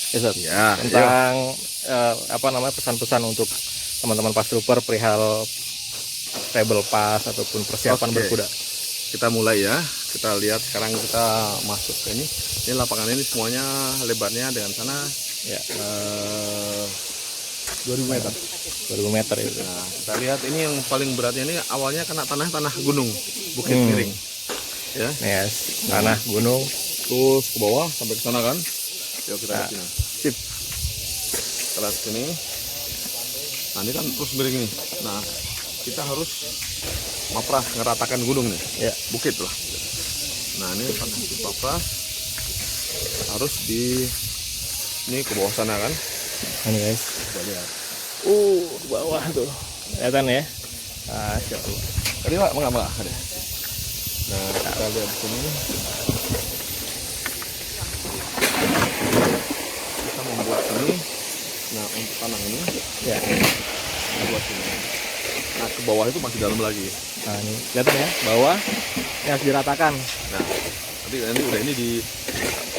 Ustaz, Ya, tentang apa namanya pesan-pesan untuk teman-teman pas trooper perihal rebel pass ataupun persiapan Oke. berkuda. kita mulai ya. Kita lihat sekarang kita masuk ke ini. Ini lapangan ini semuanya lebarnya dengan sana Ya, 2000 meter. 2000 meter itu. Nah, kita lihat ini yang paling beratnya ini awalnya kena tanah gunung, bukit miring. Ya, Yes, tanah gunung. terus ke bawah sampai ke sana kan. Yuk kita lihat Nah. sini. Sip. Kita lihat sini. Nah, ini kan terus miring nih. Nah, kita harus mapras ngeratakan gunung nih. Ya, Bukit lah. Nah, ini pakai mapras harus di ini ke bawah sana kan. ini guys. Kita lihat. Ke bawah tuh. Kelihatan ya? Masya Allah. Tadi Pak, mengapa ada? Nah, kita lihat di sini. Kita membuat ini. Nah, untuk tanah ini Ya. kita buat ini. Nah, ke bawah itu masih dalam lagi. Nah, ini kelihatan ya, bawah ini harus diratakan. Nah, nanti udah ini di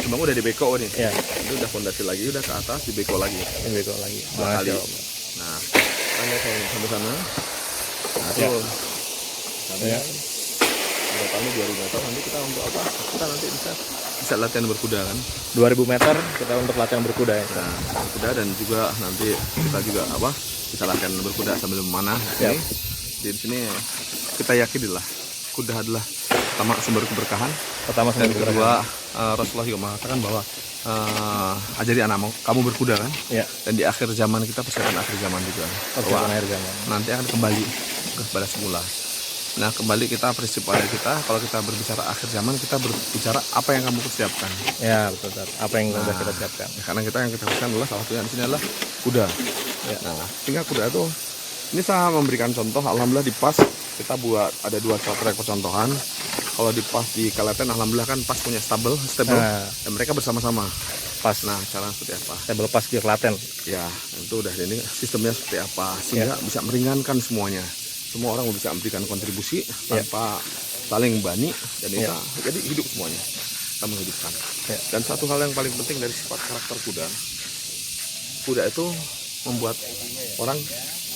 Cuma udah di beko nih. Ya, Ini udah fondasi lagi, udah ke atas di beko lagi. ini beko lagi. Dua kali. Masya Allah. Nah, kita lihat sampai sana. Nah, Ya. tuh. Sampai Ya. udah kali 2000 meter. Nanti kita untuk apa? Kita nanti bisa latihan berkuda kan. 2000 meter kita untuk latihan berkuda ya. Nah, berkuda dan juga nanti kita juga apa? Bisa latihan berkuda sambil memanah. Ya. Di sini kita yakin lah kuda adalah pertama sumber keberkahan. Pertama Dan sampai kedua Rasulullah juga mengatakan bahwa ajari anakmu kamu berkuda kan. Ya, Dan di akhir zaman kita persiapan akhir zaman juga. persiapan akhir zaman. Nanti akan kembali kepada semula. Nah, kembali kita prinsip pada kita kalau kita berbicara akhir zaman kita berbicara apa yang kamu persiapkan. Ya, betul, betul. Apa yang sudah kita siapkan? Ya, karena kita yang kita persiapkan adalah salah satunya di sini adalah kuda. Ya. Nah, sehingga kuda itu ini saya memberikan contoh. Alhamdulillah di PAS kita buat ada 2 track percontohan. Kalau di PAS di Kalaten alhamdulillah kan PAS punya stable Nah. dan mereka bersama-sama. Pas. Nah, cara seperti apa? Saya lepas di Klaten. Ya, itu udah ini sistemnya seperti apa sehingga bisa meringankan semuanya. Semua orang bisa memberikan kontribusi tanpa saling bani dan kita jadi hidup semuanya. Kita menghidupkan. Ya. Dan satu hal yang paling penting dari sifat karakter kuda, kuda itu membuat orang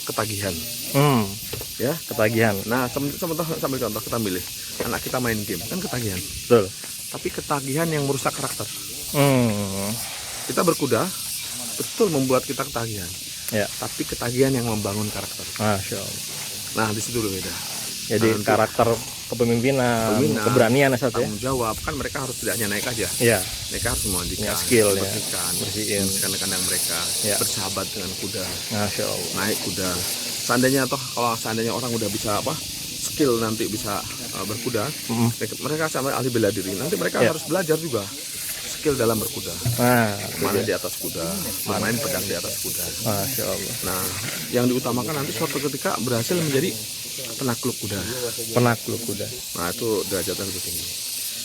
ketagihan, ya. Ketagihan. Nah, sambil contoh kita milih anak kita main game kan ketagihan, Betul. tapi ketagihan yang merusak karakter. Hmm. Kita berkuda betul membuat kita ketagihan, Ya. tapi ketagihan yang membangun karakter. Masya Allah. Nah, di situ beda. Jadi Nah, untuk karakter kepemimpinan, Kepemimpinan, keberanian ya satu ya. tanggung jawab kan mereka harus tidak hanya naik aja, Iya. mereka harus memandikan, Ya, skill, ya. bersihin kandang mereka, Ya. bersahabat dengan kuda, Masya Allah. naik kuda. Kalau seandainya orang udah bisa skill nanti bisa berkuda, mereka sampai ahli bela diri. Nanti mereka Ya. harus belajar juga skill dalam berkuda, Nah, mana di atas kuda, main pedang di atas kuda. Masya Allah. Nah, yang diutamakan nanti suatu ketika berhasil menjadi penakluk kuda. Penakluk kuda. Nah, itu derajatnya lebih tinggi.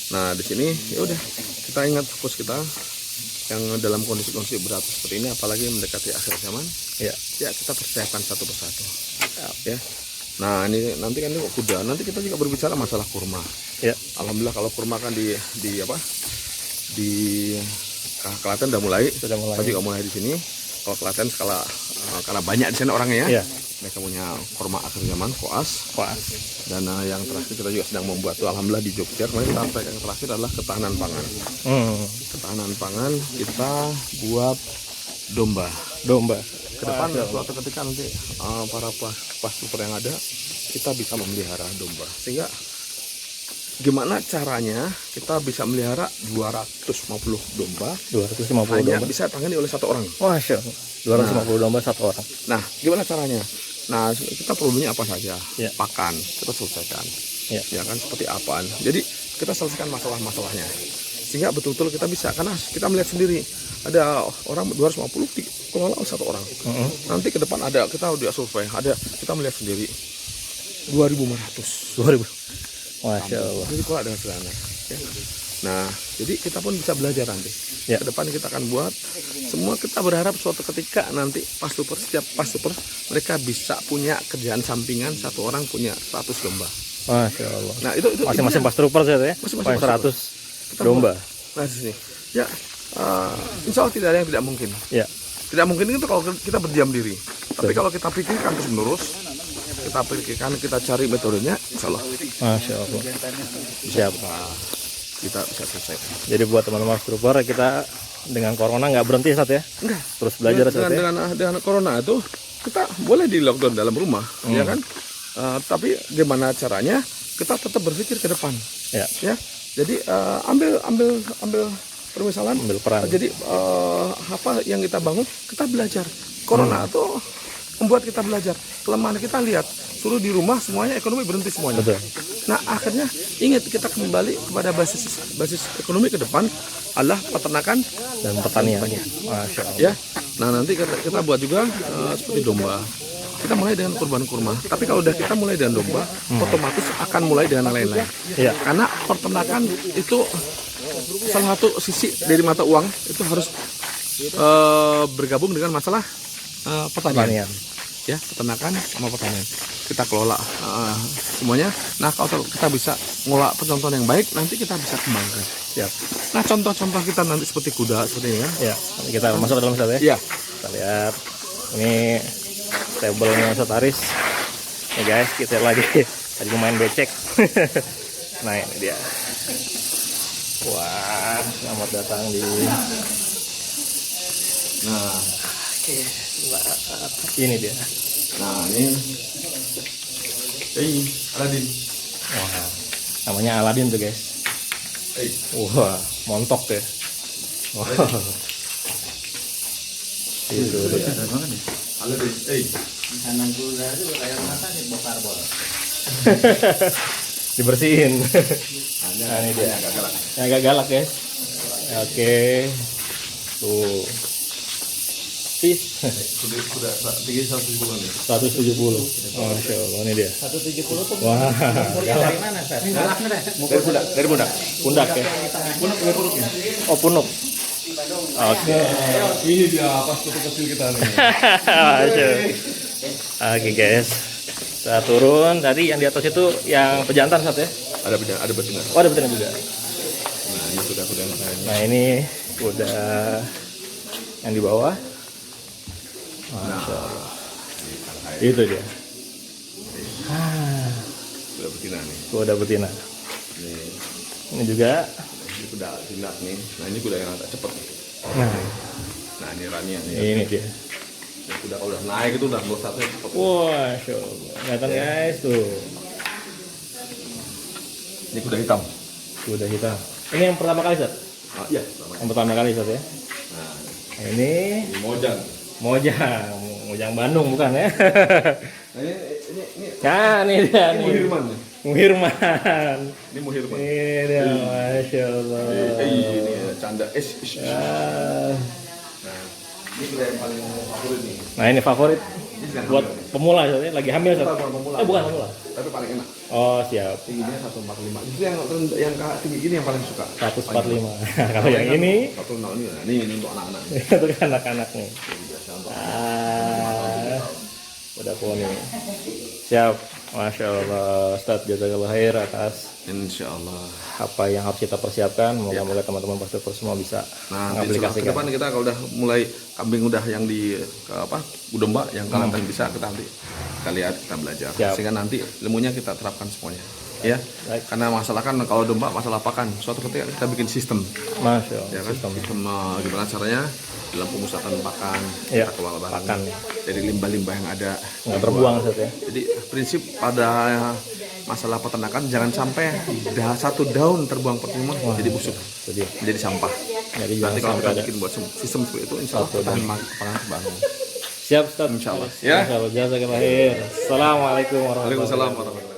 Nah, di sini ya udah kita ingat fokus kita yang dalam kondisi-kondisi berat seperti ini, apalagi mendekati akhir zaman. Ya. Ya, kita persiapkan satu persatu. Ya. Nah, ini nanti kan ini kuda. Nanti kita juga berbicara masalah kurma. Ya. Alhamdulillah kalau kurma kan di Klaten udah mulai. Sudah mulai. Kita juga mulai di sini. Kalau Klaten karena banyak di sana orangnya ya. Ya. Mereka punya kurma akhir zaman, koas. Koas. Dan yang terakhir kita juga sedang membuat tuh alhamdulillah di Jogja. Kemarin target yang terakhir adalah ketahanan pangan. Ketahanan pangan kita buat domba. Domba. Ke depan suatu ketika nanti para pas super yang ada kita bisa memelihara domba. Sehingga gimana caranya kita bisa melihara 250 domba 250 hanya domba. bisa tangani oleh satu orang. Masya Allah. 250 domba satu orang. Nah, gimana caranya? Nah, kita problemnya apa saja? Ya. Pakan, kita selesaikan. Ya. Ya kan, seperti apaan. Jadi, kita selesaikan masalah-masalahnya. Sehingga betul-betul kita bisa. Karena kita melihat sendiri, ada orang 250 dikelola oleh satu orang. Nanti ke depan ada, kita udah survei, kita melihat sendiri 2.500. 2000. Masya Allah. Jadi dikelola dengan sederhana. Ya. Nah, jadi kita pun bisa belajar nanti. Ya. Ke depan kita akan buat semua. Kita berharap suatu ketika nanti setiap pas super mereka bisa punya kerjaan sampingan, satu orang punya 100 domba. Masya Allah. Nah, itu Masing-masing pas trooper saya ya. Masing-masing Paling pas 100 Kita domba. buat. Nah, di sini. Ya, insya Allah tidak ada yang tidak mungkin. Ya. Tidak mungkin itu kalau kita berdiam diri. Tapi kalau kita pikirkan terus menerus, kita pikirkan, kita cari metodenya, insya Allah. Masya Allah. Siap. Kita bisa selesaikan. Jadi buat teman-teman trooper, kita dengan corona nggak berhenti Ustaz ya? Enggak. Terus belajar Ustaz ya? Dengan corona itu kita boleh di lockdown dalam rumah, ya kan? Tapi gimana caranya? Kita tetap berpikir ke depan. Ya. Jadi ambil permisalan. Ambil peran. Jadi apa yang kita bangun, kita belajar. Corona itu membuat kita belajar. Kelemahan kita lihat, suruh di rumah semuanya ekonomi berhenti semuanya. Betul. Nah akhirnya ingat kita kembali kepada basis ekonomi ke depan adalah peternakan Dan pertanian. Masya Allah. ya. Nah nanti kita buat juga seperti domba. Kita mulai dengan kurban kurma. Tapi kalau udah kita mulai dengan domba, otomatis akan mulai dengan lain-lain. Iya. Karena peternakan itu salah satu sisi dari mata uang itu harus bergabung dengan masalah pertanian. Ya, peternakan sama pertanian. Kita kelola semuanya. Nah, kalau kita bisa ngelola pencontohan yang baik, nanti kita bisa kembangkan. Siap. Nah, contoh-contoh kita nanti seperti kuda seperti ini kan. Ya. Nanti kita masuk ke dalam Ustaz ya. Iya. Kita lihat. Ini tablenya Ustaz Aris. Nih guys, kita lagi main becek. Nah ini dia. Wah, selamat datang di. Nah, Ini dia. nah ini. Aladin. Wah, namanya Aladin tuh guys. Wah, montok ya. Wah. Itu dia. Aladin. Dibersihin. Nah ini dia. Agak galak guys. Oke. Tuh. Peace. Sudah tinggi 170 nih. 170. Masya Allah, ini dia. 170 tuh Wah, galak. dari mana, Ustaz? Dari pundak. Pundak ya. Punuknya. Oh, punuk. Oke. Ini dia pas kecil kita nih. Masya Allah. Oke guys. Kita turun. Tadi yang di atas itu yang pejantan Sat ya? Ada betina. Oh, ada betina juga. Nah, ini sudah makanya. Nah, ini udah yang di bawah. Masya Allah. Itu dia. Sudah betina nih. Tuh ada betina. Nih, Ini juga. ini kuda jinak nih. Nah, ini kuda yang agak cepet. Nah, Nah, ini rania nih. ini dia. Ini kuda kalau udah naik itu udah melesatnya cepet. Wah, Masya Allah. Kelihatan guys tuh. Ini kuda hitam. Kuda hitam. Ini yang pertama kali Sat? Iya, namanya. Yang pertama kali Sat ya? Nah, Ini ini mojang. Mojang Bandung bukan ya? Nah, ini Nah, ini dia nih. Muhirman nih. Muhirman. Ini Muhirman. Ini dia, Masya Allah. Ini canda. Ah. Nah, ini kuda yang paling favorit nih. Nah ini favorit Ini sedang buat hamil nih. pemula Sat, lagi hamil Sat? Bukan pemula. Bukan pemula. Tapi paling enak. Oh siap. Tingginya 145. Itu yang tinggi gini yang paling suka. 145. Kalau yang ini 106 ini untuk anak-anak. itu kan anak-anak nih. Biasa untuk Udah poni. Siap. Masya Allah. Ustaz jazakallahu khair atas Insyaallah. apa yang harus kita persiapkan. Moga-moga teman-teman pastor semua bisa Nah, nanti ke mengaplikasikan. depan kita kalau udah mulai kambing udah yang di domba yang kalian bisa kita nanti kita lihat, kita belajar. Siap. Sehingga nanti ilmunya kita terapkan semuanya. Ya. Baik. Karena masalah kan kalau domba masalah pakan. Suatu ketika kita bikin sistem, Masya Allah. ya kan? Sistem gimana caranya dalam pemusatan pakan, Ya, kita kelola barang. pakan. Dari limbah-limbah yang ada. Nggak terbuang Ustaz ya. Jadi prinsip pada masalah peternakan jangan sampai satu daun terbuang percuma jadi busuk, Itu dia. jadi sampah. Jadi jangan Nanti kalau sampai kita ada. bikin buat sistem seperti itu, insya Allah Satu tahan pangan terbangun. Siap Ustaz. Insya Allah. Ya. Insya Allah. Jazakallahu khair. Assalamualaikum warahmatullahi Waalaikumsalam wabarakatuh. warahmatullahi wabarakatuh.